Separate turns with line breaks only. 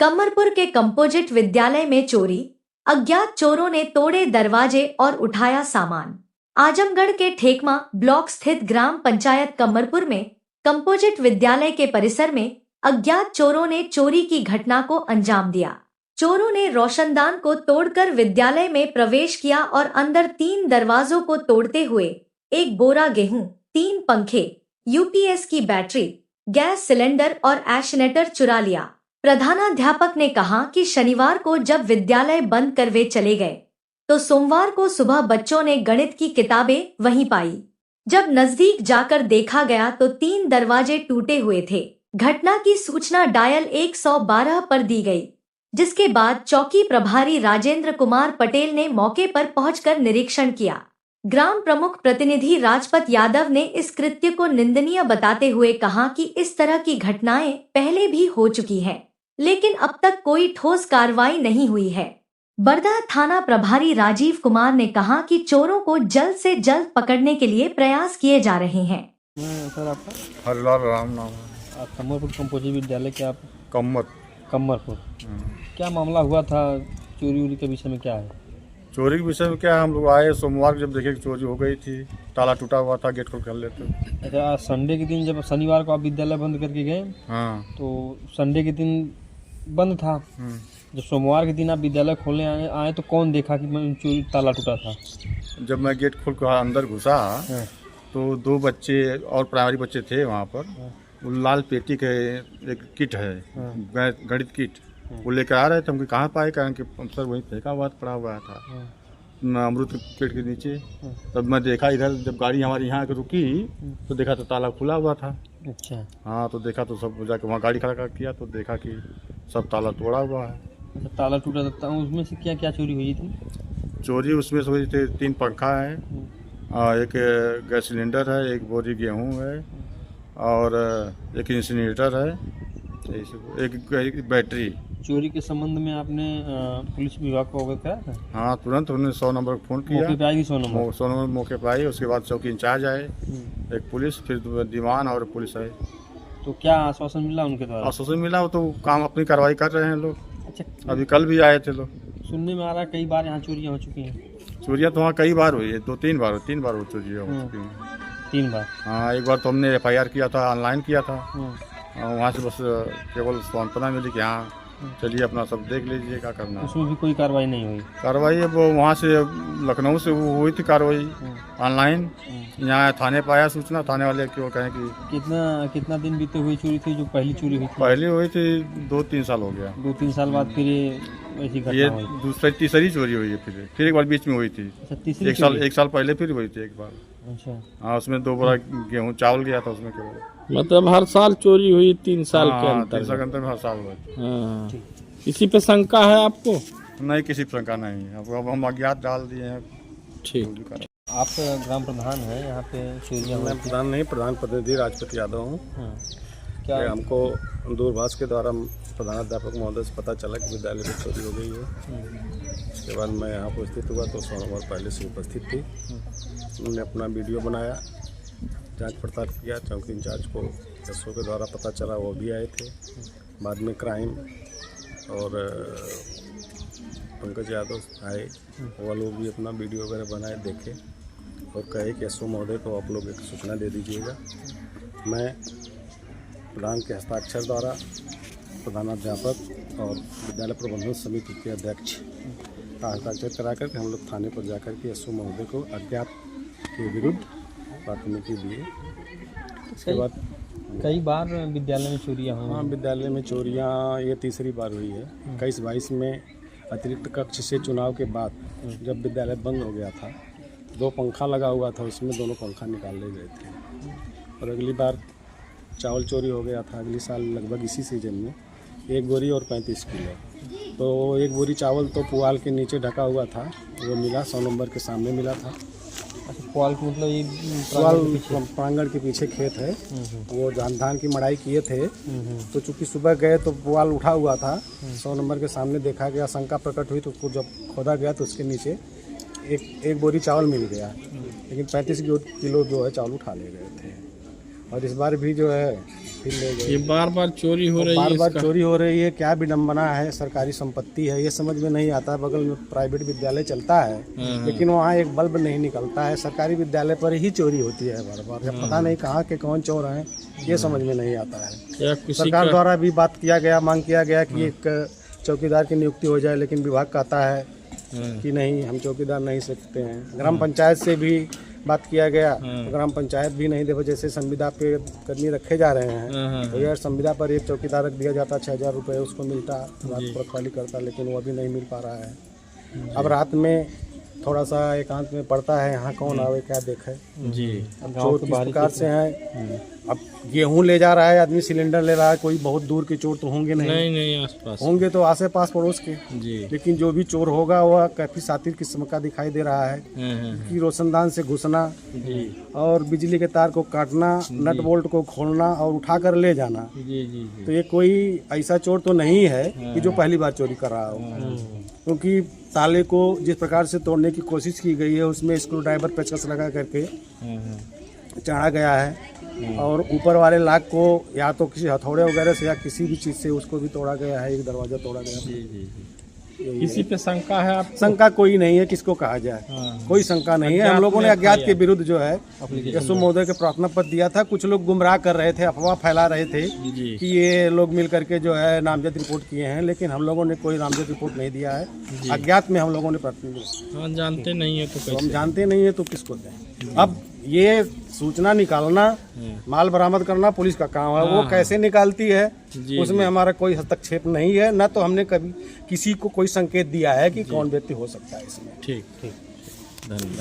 कमरपुर के कंपोजिट विद्यालय में चोरी। अज्ञात चोरों ने तोड़े दरवाजे और उठाया सामान। आजमगढ़ के ठेकमा ब्लॉक स्थित ग्राम पंचायत कमरपुर में कंपोजिट विद्यालय के परिसर में अज्ञात चोरों ने चोरी की घटना को अंजाम दिया। चोरों ने रोशनदान को तोड़कर विद्यालय में प्रवेश किया और अंदर 3 दरवाजों को तोड़ते हुए 1 बोरा गेहूं, 3 पंखे, यूपीएस की बैटरी, गैस सिलेंडर और एशनेटर चुरा लिया। प्रधानाध्यापक ने कहा कि शनिवार को जब विद्यालय बंद कर वे चले गए तो सोमवार को सुबह बच्चों ने गणित की किताबें वहीं पाई। जब नजदीक जाकर देखा गया तो 3 दरवाजे टूटे हुए थे। घटना की सूचना डायल 112 पर दी गई, जिसके बाद चौकी प्रभारी राजेंद्र कुमार पटेल ने मौके पर पहुंचकर निरीक्षण किया। ग्राम प्रमुख प्रतिनिधि राजपत यादव ने इस कृत्य को निंदनीय बताते हुए कहा कि इस तरह की घटनाएं पहले भी हो चुकी हैं, लेकिन अब तक कोई ठोस कार्रवाई नहीं हुई है। बरधा थाना प्रभारी राजीव कुमार ने कहा कि चोरों को जल्द से जल्द पकड़ने के लिए प्रयास किए जा रहे हैं।
सर आपका
हरलाल राम नाम है।
आप कमरपुर कंपोजिट विद्यालय के आप
कमरपुर।
क्या मामला हुआ था? चोरी उरी के विषय में क्या है?
चोरी के विषय में क्या है, हम लोग आए सोमवार जब देखे कि चोरी हो गई थी, ताला टूटा हुआ था, गेट खोल कर लेते।
अच्छा, आज संडे के दिन, जब शनिवार को आप विद्यालय बंद करके गए,
हाँ,
तो संडे के दिन बंद था। जब सोमवार के दिन आप विद्यालय खोलने आए तो कौन देखा कि चोरी ताला टूटा था?
जब मैं गेट खोल कर अंदर घुसा तो 2 बच्चे और प्राइमरी बच्चे थे वहाँ पर। वो लाल पेटी के एक किट है, गणित किट, वो लेकर आ रहे थे। हमको कहाँ पाए, कारण कि सर वहीं फेंका हुआ पड़ा हुआ था अमरूद पेड़ के नीचे। तब मैं देखा इधर, जब गाड़ी हमारी यहाँ आकर रुकी तो देखा तो ताला खुला हुआ था।
अच्छा,
हाँ, तो देखा तो सब जाकर वहाँ गाड़ी खड़ा किया तो देखा कि सब ताला तोड़ा हुआ है।
अच्छा, ताला टूटा था। उसमें से क्या क्या चोरी हुई थी?
चोरी उसमें से हुई थी 3 पंखा है, एक गैस सिलेंडर है, 1 बोरी गेहूं है और 1 इंसिनेटर है, एक बैटरी।
चोरी के संबंध में आपने पुलिस विभाग को अवगत कराया था?
हाँ, तुरंत उन्होंने 100 नंबर को फ़ोन किया।
मौके पे आई 100
नंबर मौके पर आई। उसके बाद चौकी इंचार्ज आए, एक पुलिस, फिर दीवान और पुलिस आए।
तो क्या आश्वासन मिला उनके द्वारा?
आश्वासन मिला, वो तो काम अपनी कार्रवाई कर रहे हैं लोग।
अच्छा,
अभी कल भी आए थे लोग।
सुनने में आ रहा है कई बार यहाँ चोरियाँ हो चुकी हैं।
चोरियाँ तो वहाँ कई बार हुई है, 2-3 बार वो चोरियाँ हो चुकी हैं।
3 बार?
हाँ, एक बार तो हमने FIR किया था, ऑनलाइन किया था। वहाँ से बस केवल सांत्वना मिली कि हाँ चलिए अपना सब देख लीजिए क्या करना है।
उसमें भी कोई कार्रवाई नहीं हुई?
कार्रवाई अब वहाँ से लखनऊ से वो हुई थी कार्रवाई ऑनलाइन। यहाँ थाने पर आया सूचना, थाने वाले क्यों कहें कि
कितना दिन बीते हुई चोरी थी जो पहली चोरी हुई थी?
पहली हुई थी 2-3 साल हो गया।
2-3 साल बाद फिर ये ऐसी घटना
ये
हुई?
तीसरी चोरी हुई है। फिर एक बार बीच में हुई थी।
अच्छा, तीसरी?
एक साल पहले फिर हुई थी एक बार।
अच्छा,
हाँ, उसमें 2 बोरा गेहूँ चावल गया था उसमें केवल।
मतलब हर साल चोरी हुई 3 साल के अंतर?
3 साल के अंतर में हर साल हुआ।
हाँ। इसी पे शंका है आपको?
नहीं, किसी शंका नहीं है। अब हम अज्ञात डाल दिए हैं।
ठीक।
आप ग्राम प्रधान हैं यहाँ पे? चोरियाँ
मैं प्रधान नहीं, प्रधान प्रतिनिधि राजपत यादव हूँ।
क्या
हमको दूरभाष के द्वारा प्रधानाध्यापक महोदय से पता चला कि विद्यालय में चोरी हो गई है। उसके बाद मैं यहाँ उपस्थित हुआ तो सोमवार पहले से उपस्थित थी। उन्होंने अपना वीडियो बनाया, जांच पड़ताल किया। चौकी इंचार्ज को SO के द्वारा पता चला, वो भी आए थे। बाद में क्राइम और पंकज यादव आए, वो लोग भी अपना वीडियो वगैरह बनाए, देखे और कहे कि SO महोदय को आप लोग एक सूचना दे दीजिएगा। मैं प्रधान के हस्ताक्षर द्वारा प्रधानाध्यापक और विद्यालय प्रबंधन समिति के अध्यक्ष का हस्ताक्षर करा करके हम लोग थाने पर जाकर के SO महोदय को अज्ञात के विरुद्ध प्राथमिकी दिए। उसके बाद
कई बार विद्यालय में चोरियाँ हुई?
हाँ, विद्यालय में चोरियाँ ये तीसरी बार हुई है। 21-22 में अतिरिक्त कक्ष से चुनाव के बाद जब विद्यालय बंद हो गया था, 2 पंखा लगा हुआ था, उसमें दोनों पंखा निकाले गए थे। और अगली बार चावल चोरी हो गया था, अगली साल लगभग इसी सीजन में 1 बोरी और 35 किलो। तो 1 बोरी चावल तो पुआल के नीचे ढका हुआ था, वो मिला 100 नंबर के सामने मिला था।
अच्छा, पुआल को मतलब ये
पुआल प्रांगण के पीछे खेत है। वो धान की मड़ाई किए थे, तो चूंकि सुबह गए तो पुआल उठा हुआ था। 100 नंबर के सामने देखा गया, शंका प्रकट हुई, तो उसको जब खोदा गया तो उसके नीचे एक बोरी चावल मिल गया, लेकिन 35 किलो जो है चावल उठा ले गए थे। और इस बार भी जो है फिर ले गए।
ये बार बार चोरी हो रही है,
बार बार
इसका
चोरी हो रही है, क्या विडम्बना है, सरकारी संपत्ति है, ये समझ में नहीं आता। बगल में प्राइवेट विद्यालय चलता है लेकिन वहाँ एक बल्ब नहीं निकलता है, सरकारी विद्यालय पर ही चोरी होती है बार बार। जब पता नहीं कहाँ के कौन चोर हैं, ये समझ में नहीं आता है।
क्या किसी
सरकार
का
द्वारा भी बात किया गया, मांग किया गया कि एक चौकीदार की नियुक्ति हो जाए, लेकिन विभाग कहता है कि नहीं, हम चौकीदार नहीं सकते हैं। ग्राम पंचायत से भी बात किया गया तो ग्राम पंचायत भी नहीं दे। जैसे संविदा पे कर्मी रखे जा रहे हैं तो यार संविदा पर एक चौकीदार रख दिया जाता, 6,000 रुपये उसको मिलता, रात को रखवाली करता, लेकिन वो अभी नहीं मिल पा रहा है। अब रात में थोड़ा सा एकांत में पड़ता है, यहाँ कौन आवे क्या देखे।
जी
अब चोर किस प्रकार से हैं, अब गेहूं ले जा रहा है आदमी, सिलेंडर ले रहा है, कोई बहुत दूर के चोर तो होंगे नहीं,
नहीं आसपास
होंगे तो आसे पास पड़ोस के।
जी
लेकिन जो भी चोर होगा वह काफी सातिर किस्म का दिखाई दे रहा है कि रोशनदान से घुसना
जी
और बिजली के तार को काटना, नट बोल्ट को खोलना और उठाकर ले जाना।
जी जी
तो ये कोई ऐसा चोर तो नहीं है कि जो पहली बार चोरी कर रहा हो, क्योंकि ताले को जिस प्रकार से तोड़ने की कोशिश की गई है उसमें स्क्रू ड्राइवर पेचकस लगा करके चाड़ा गया है और ऊपर वाले लाख को या तो किसी हथौड़े वगैरह से या किसी भी चीज़ से उसको भी तोड़ा गया है, एक दरवाज़ा तोड़ा गया।
किसी पे शंका है आप?
शंका कोई नहीं है, किसको कहा जाए, कोई शंका नहीं है। हम लोगों ने अज्ञात के विरुद्ध जो है यशु महोदय के प्रार्थना पत्र दिया था। कुछ लोग गुमराह कर रहे थे, अफवाह फैला रहे थे कि ये लोग मिल करके जो है नामजद रिपोर्ट किए हैं, लेकिन हम लोगों ने कोई नामजद रिपोर्ट नहीं दिया है। अज्ञात में हम लोगों ने प्रार्थना दी।
हाँ, जानते नहीं है तो
हम
कैसे?
जानते नहीं है तो किसको दें। अब ये सूचना निकालना, माल बरामद करना पुलिस का काम है, वो कैसे निकालती है उसमें हमारा कोई हस्तक्षेप नहीं है। न तो हमने कभी किसी को कोई संकेत दिया है कि कौन व्यक्ति हो सकता है इसमें।
ठीक ठीक, धन्यवाद।